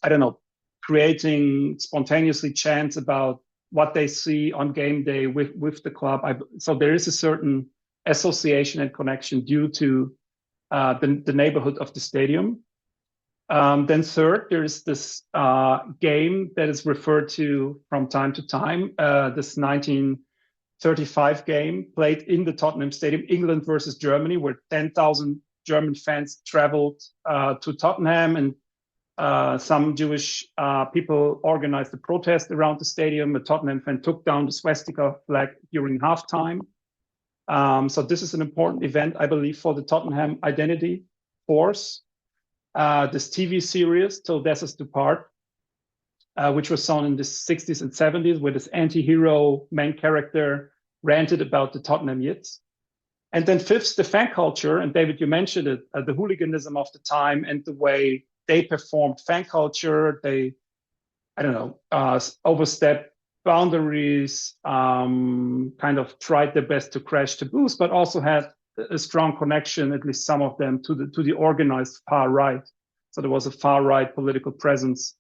I don't know, creating spontaneously chants about what they see on game day with the club. So there is a certain association and connection due to the neighborhood of the stadium. Then third, there is this game that is referred to from time to time, this 35 game played in the Tottenham Stadium, England versus Germany, where 10,000 German fans traveled to Tottenham, and some Jewish people organized a protest around the stadium. A Tottenham fan took down the swastika flag during halftime. So this is an important event, I believe, for the Tottenham identity force. This TV series, Till Death Us Do Part, which was shown in the 60s and 70s, where this anti-hero main character ranted about the Tottenham Yids. And then fifth, the fan culture, and David, you mentioned it, the hooliganism of the time and the way they performed fan culture. They, I don't know, overstepped boundaries, kind of tried their best to crash taboos, but also had a strong connection, at least some of them, to the organized far right. So there was a far right political presence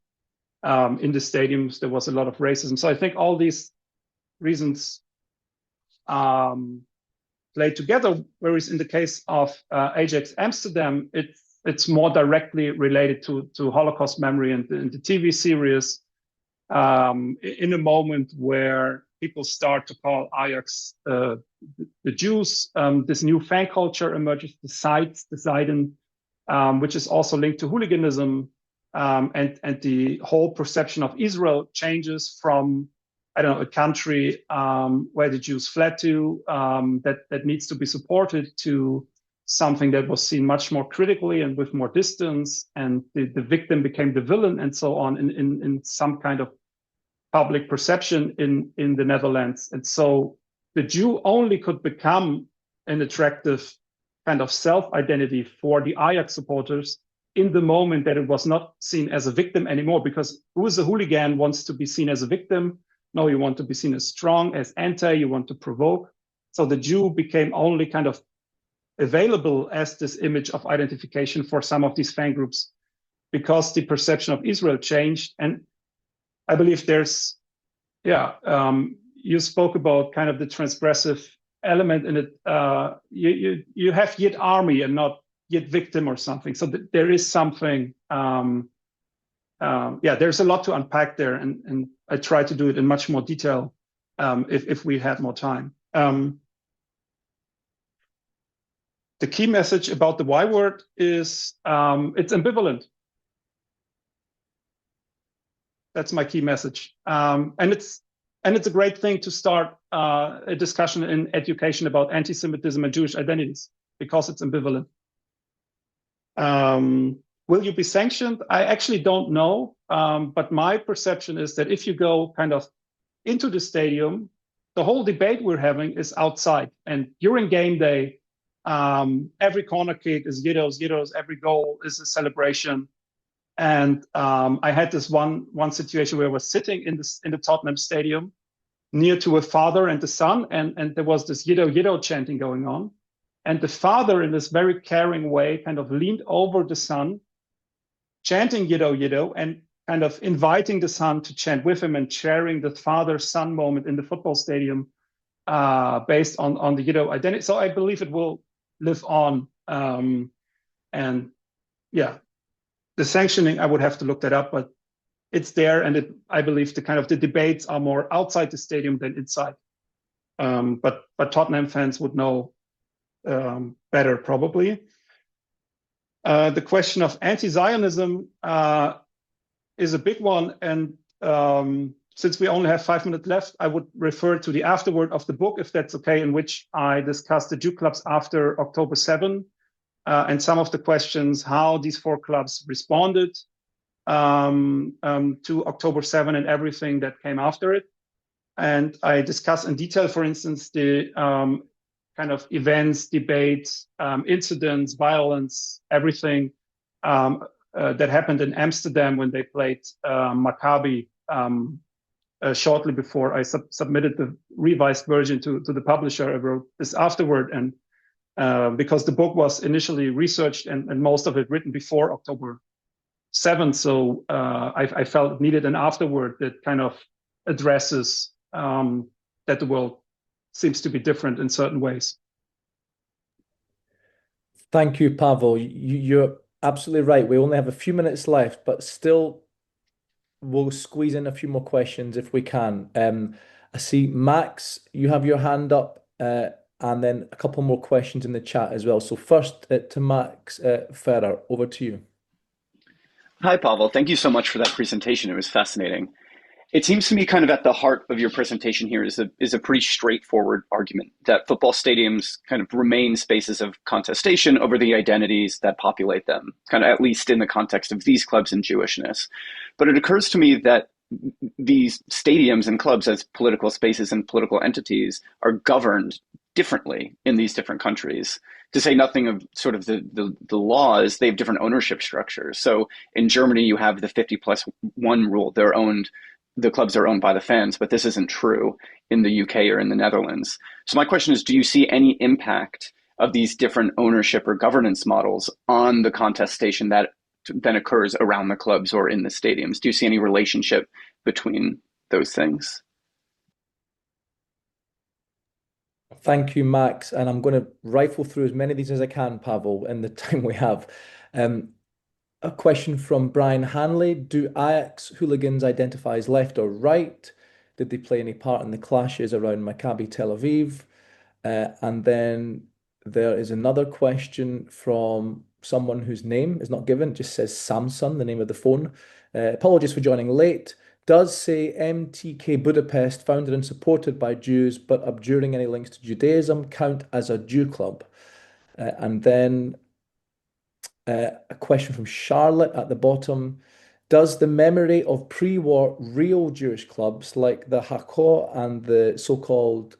in the stadiums. There was a lot of racism. So I think all these reasons play together. Whereas in the case of Ajax Amsterdam, it's more directly related to Holocaust memory and the TV series. In a moment where people start to call Ajax the Jews, this new fan culture emerges, the Sides, the Seiden, which is also linked to hooliganism, and the whole perception of Israel changes from, I don't know, a country where the Jews fled to, that needs to be supported, to something that was seen much more critically and with more distance, and the victim became the villain, and so on, in some kind of public perception in the Netherlands. And so the Jew only could become an attractive kind of self-identity for the Ajax supporters in the moment that it was not seen as a victim anymore, because who is a hooligan wants to be seen as a victim? No, you want to be seen as strong, as anti, you want to provoke. So the Jew became only kind of available as this image of identification for some of these fan groups, because the perception of Israel changed. And I believe there's, you spoke about kind of the transgressive element in it. You have Yid Army and not Yid victim or something. So there is something, there's a lot to unpack there, and I try to do it in much more detail if we had more time. The key message about the Y word is it's ambivalent. That's my key message. And it's a great thing to start a discussion in education about anti-Semitism and Jewish identities, because it's ambivalent. Will you be sanctioned? I actually don't know. But my perception is that if you go kind of into the stadium, the whole debate we're having is outside. And during game day, every corner kick is Yiddos, every goal is a celebration. And I had this one situation where I was sitting in the Tottenham Stadium near to a father and the son, and there was this Yiddo chanting going on. And the father, in this very caring way, kind of leaned over the son, chanting Yiddo, and kind of inviting the son to chant with him and sharing the father-son moment in the football stadium based on the Yiddo identity. So I believe it will live on. And yeah, the sanctioning, I would have to look that up, but it's there. And I believe the debates are more outside the stadium than inside. But Tottenham fans would know better, probably. The question of anti-Zionism is a big one. And since we only have 5 minutes left, I would refer to the afterword of the book, if that's okay, in which I discuss the Jew clubs after October 7, and some of the questions, how these 4 clubs responded to October 7 and everything that came after it. And I discuss in detail, for instance, the kind of events, debates, incidents, violence, everything that happened in Amsterdam when they played Maccabi shortly before I submitted the revised version to the publisher. I wrote this afterward, and because the book was initially researched and most of it written before October 7th, so I felt it needed an afterword that kind of addresses that the world seems to be different in certain ways. Thank you, Pavel. You're absolutely right. We only have a few minutes left, but still we'll squeeze in a few more questions if we can. I see Max, you have your hand up, and then a couple more questions in the chat as well. So first to Max Ferrer, over to you. Hi, Pavel. Thank you so much for that presentation. It was fascinating. It seems to me kind of at the heart of your presentation here is a pretty straightforward argument that football stadiums kind of remain spaces of contestation over the identities that populate them, kind of at least in the context of these clubs and Jewishness. But it occurs to me that these stadiums and clubs as political spaces and political entities are governed differently in these different countries. To say nothing of sort of the laws, they have different ownership structures. So in Germany, you have the 50+1 rule. The clubs are owned by the fans, but this isn't true in the UK or in the Netherlands. So my question is, do you see any impact of these different ownership or governance models on the contestation that then occurs around the clubs or in the stadiums? Do you see any relationship between those things? Thank you, Max. And I'm going to rifle through as many of these as I can, Pavel, in the time we have. A question from Brian Hanley. Do Ajax hooligans identify as left or right? Did they play any part in the clashes around Maccabi Tel Aviv? And then there is another question from someone whose name is not given, just says Samson, the name of the phone. Apologies for joining late. Does say MTK Budapest, founded and supported by Jews, but abjuring any links to Judaism, count as a Jew club? And then a question from Charlotte at the bottom. Does the memory of pre-war real Jewish clubs like the Hakor and the so-called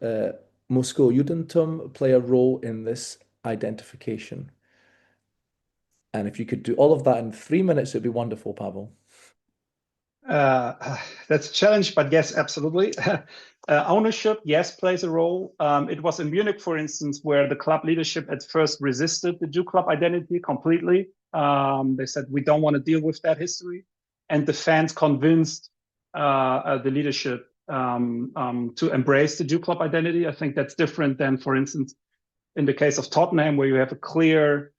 Moscow Judentum play a role in this identification? And if you could do all of that in 3 minutes, it'd be wonderful, Pavel. That's a challenge, but yes, absolutely. Ownership, yes, plays a role. It was in Munich, for instance, where the club leadership at first resisted the Jew club identity completely. They said, we don't want to deal with that history. And the fans convinced the leadership to embrace the Jew club identity. I think that's different than, for instance, in the case of Tottenham, where you have a clear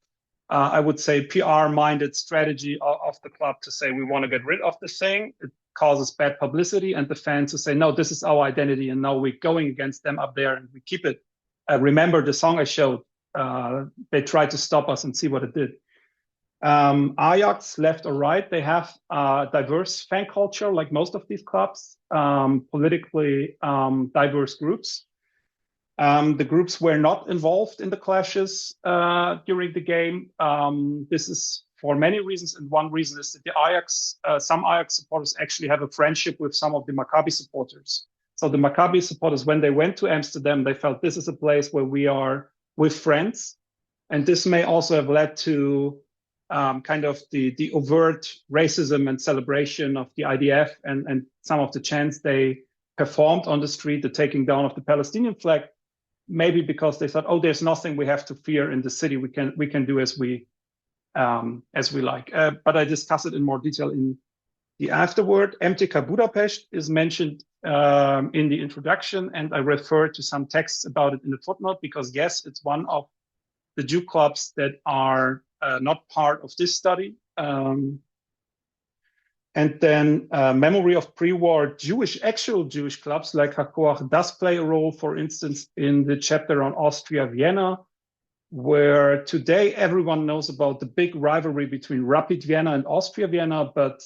I would say PR-minded strategy of the club to say we want to get rid of this thing. It causes bad publicity, and the fans to say, no, this is our identity, and now we're going against them up there, and we keep it. Remember the song I showed? They tried to stop us and see what it did. Ajax, left or right, they have a diverse fan culture, like most of these clubs, politically diverse groups. The groups were not involved in the clashes during the game. This is for many reasons, and one reason is that the some Ajax supporters actually have a friendship with some of the Maccabi supporters. So the Maccabi supporters, when they went to Amsterdam, they felt this is a place where we are with friends, and this may also have led to kind of the overt racism and celebration of the IDF and some of the chants they performed on the street, the taking down of the Palestinian flag. Maybe because they thought, oh, there's nothing we have to fear in the city. We can do as we like. But I discuss it in more detail in the afterword. MTK Budapest is mentioned in the introduction, and I refer to some texts about it in the footnote because yes, it's one of the Jew clubs that are not part of this study. And then memory of pre-war actual Jewish clubs like Hakor does play a role, for instance, in the chapter on Austria Vienna, where today everyone knows about the big rivalry between Rapid Vienna and Austria Vienna, but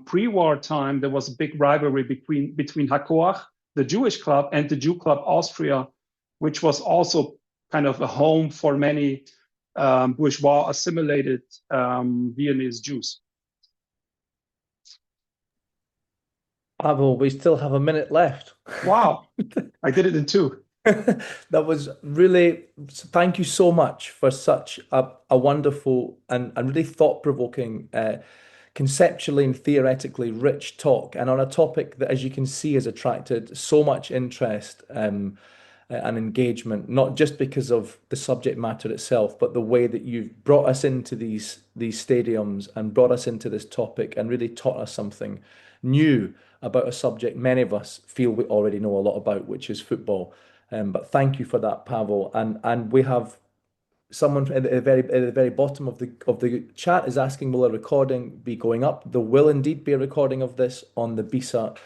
pre-war time, there was a big rivalry between Hakor, the Jewish club, and the Jew club Austria, which was also kind of a home for many bourgeois assimilated Viennese Jews. Pavel, we still have a minute left. Wow, I did it in 2. That was really, thank you so much for such a wonderful and really thought-provoking, conceptually and theoretically rich talk, and on a topic that, as you can see, has attracted so much interest and engagement, not just because of the subject matter itself, but the way that you've brought us into these stadiums and brought us into this topic and really taught us something new about a subject many of us feel we already know a lot about, which is football. But thank you for that, Pavel. And we have someone at the very bottom of the chat is asking, will a recording be going up? There will indeed be a recording of this on the BISA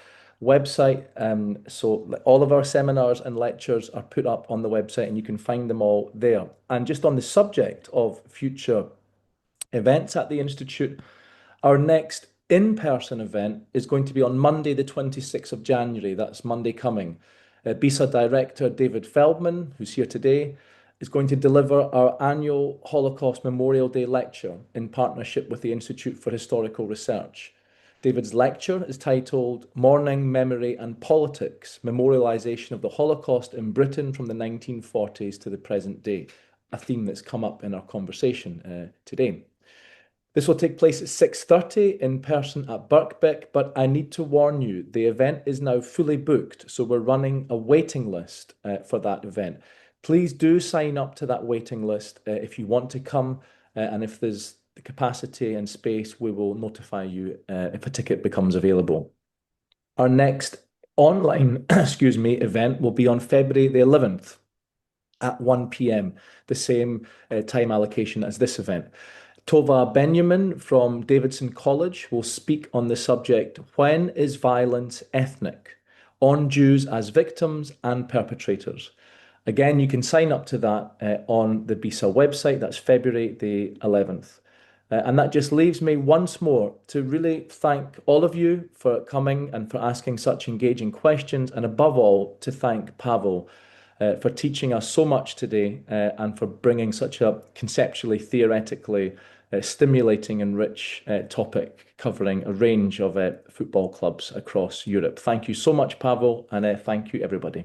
website. So all of our seminars and lectures are put up on the website, and you can find them all there. And just on the subject of future events at the Institute, our next in-person event is going to be on Monday, the 26th of January. That's Monday coming. BISA Director David Feldman, who's here today, is going to deliver our annual Holocaust Memorial Day lecture in partnership with the Institute for Historical Research. David's lecture is titled Mourning, Memory and Politics, Memorialization of the Holocaust in Britain from the 1940s to the present day, a theme that's come up in our conversation today. This will take place at 6:30 in person at Birkbeck, but I need to warn you, the event is now fully booked, so we're running a waiting list for that event. Please do sign up to that waiting list if you want to come, and if there's the capacity and space, we will notify you if a ticket becomes available. Our next online, event will be on February the 11th at 1 p.m., the same time allocation as this event. Tova Benjamin from Davidson College will speak on the subject, When is Violence Ethnic? On Jews as Victims and Perpetrators. Again, you can sign up to that on the BISA website. That's February the 11th. And that just leaves me once more to really thank all of you for coming and for asking such engaging questions, and above all, to thank Pavel for teaching us so much today and for bringing such a conceptually, theoretically stimulating and rich topic covering a range of football clubs across Europe. Thank you so much, Pavel, and thank you, everybody.